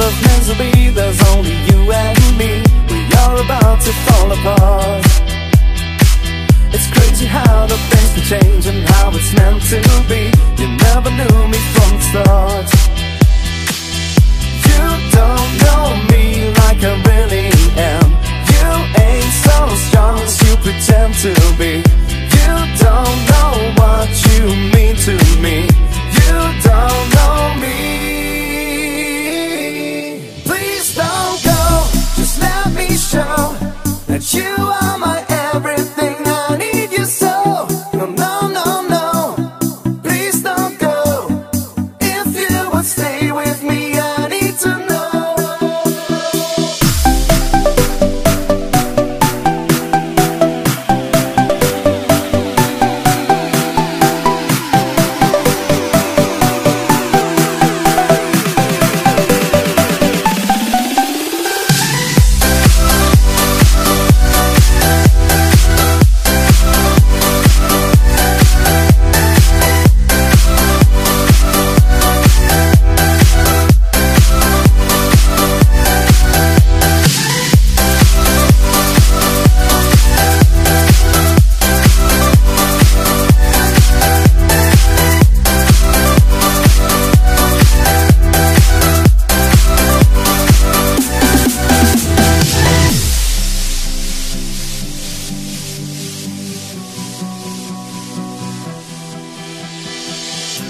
of misery, there's only you and me. We are about to fall apart. It's crazy how the things can change and how it's meant to be. You never knew me from the start. You don't know me like I really am. You ain't so strong as you pretend to be. You don't know what you mean to me. You don't know me. Please don't go, just let me show that you are my everything. I need you so. No, no, no, no. Please don't go. If you would stay with me, I need to know.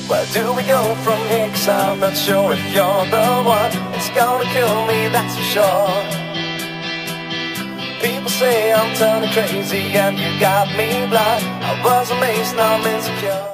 Where do we go from here? 'Cause I'm not sure if you're the one. It's gonna kill me, that's for sure. People say I'm turning crazy and you got me blind. I was amazed, now I'm insecure.